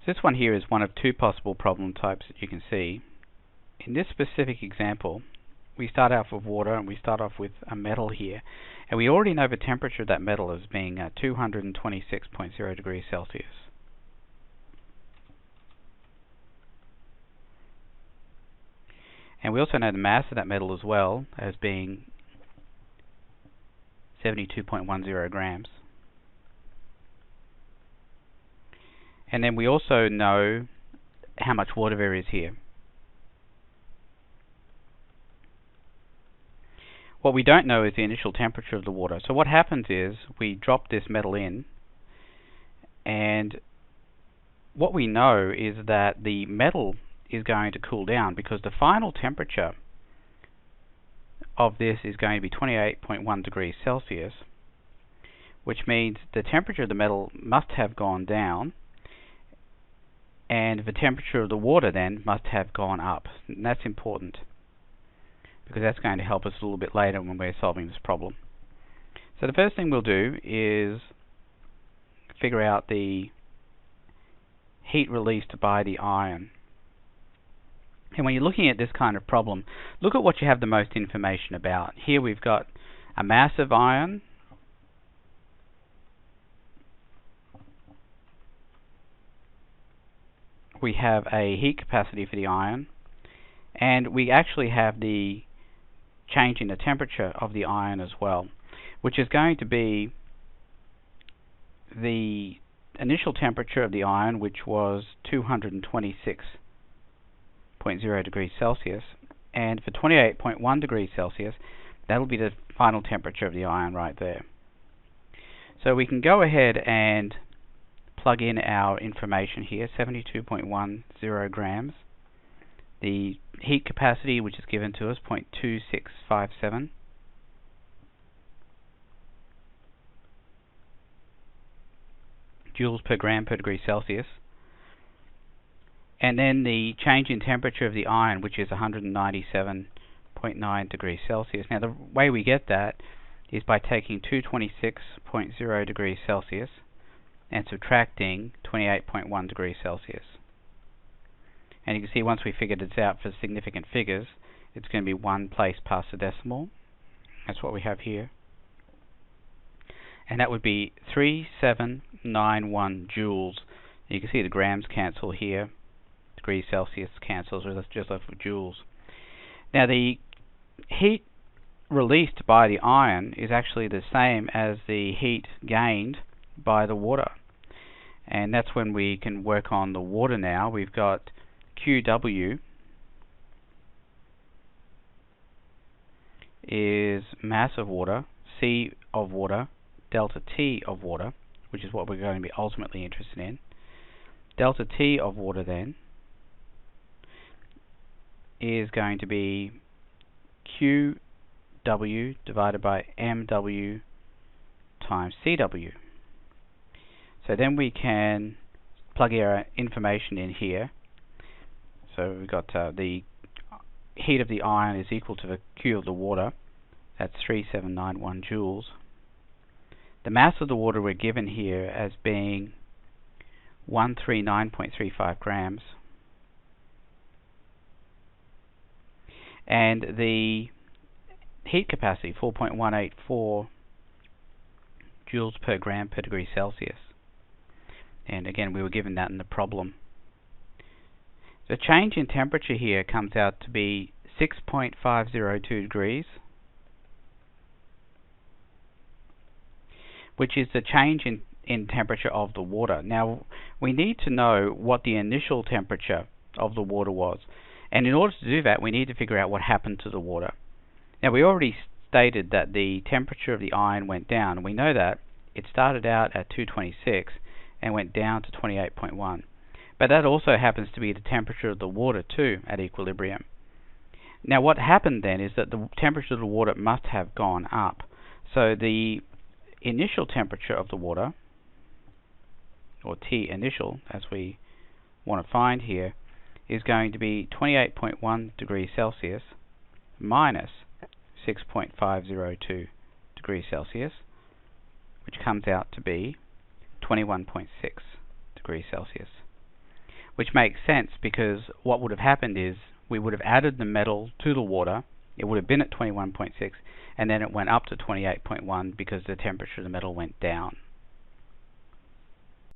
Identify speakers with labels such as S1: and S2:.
S1: So this one here is one of two possible problem types that you can see. In this specific example, we start off with water and we start off with a metal here. And we already know the temperature of that metal as being 226.0 degrees Celsius. And we also know the mass of that metal as well as being 72.10 grams. And then we also know how much water there is here. What we don't know is the initial temperature of the water. So what happens is we drop this metal in, and what we know is that the metal is going to cool down because the final temperature of this is going to be 28.1 degrees Celsius, which means the temperature of the metal must have gone down, and the temperature of the water then must have gone up. And that's important, because that's going to help us a little bit later when we're solving this problem. So the first thing we'll do is figure out the heat released by the ion. And when you're looking at this kind of problem, look at what you have the most information about. Here we've got a massive ion, we have a heat capacity for the ion, and we actually have the change in the temperature of the ion as well, which is going to be the initial temperature of the ion, which was 226.0 degrees Celsius, and for 28.1 degrees Celsius, that'll be the final temperature of the ion right there. So we can go ahead and plug in our information here, 72.10 grams. The heat capacity, which is given to us, 0.2657. Joules per gram per degree Celsius. And then the change in temperature of the ion, which is 197.9 degrees Celsius. Now the way we get that is by taking 226.0 degrees Celsius and subtracting 28.1 degrees Celsius. And you can see once we figured this out for significant figures, it's going to be one place past the decimal. That's what we have here. And that would be 3791 joules. You can see the grams cancel here. Degrees Celsius cancels, or that's just left with joules. Now the heat released by the ion is actually the same as the heat gained by the water. And that's when we can work on the water now. We've got QW is mass of water, C of water, delta T of water, which is what we're going to be ultimately interested in. Delta T of water then is going to be QW divided by MW times CW. So then we can plug our information in here. So we've got the heat of the ion is equal to the Q of the water. That's 3791 joules. The mass of the water we're given here as being 139.35 grams. And the heat capacity, 4.184 joules per gram per degree Celsius. And again, we were given that in the problem. The change in temperature here comes out to be 6.502 degrees, which is the change in temperature of the water. Now, we need to know what the initial temperature of the water was. And in order to do that, we need to figure out what happened to the water. Now, we already stated that the temperature of the ion went down. We know that it started out at 226 and went down to 28.1. But that also happens to be the temperature of the water too at equilibrium. Now what happened then is that the temperature of the water must have gone up. So the initial temperature of the water, or T initial as we want to find here, is going to be 28.1 degrees Celsius minus 6.502 degrees Celsius, which comes out to be 21.6 degrees Celsius. which makes sense because what would have happened is we would have added the metal to the water. It would have been at 21.6, and then it went up to 28.1 because the temperature of the metal went down.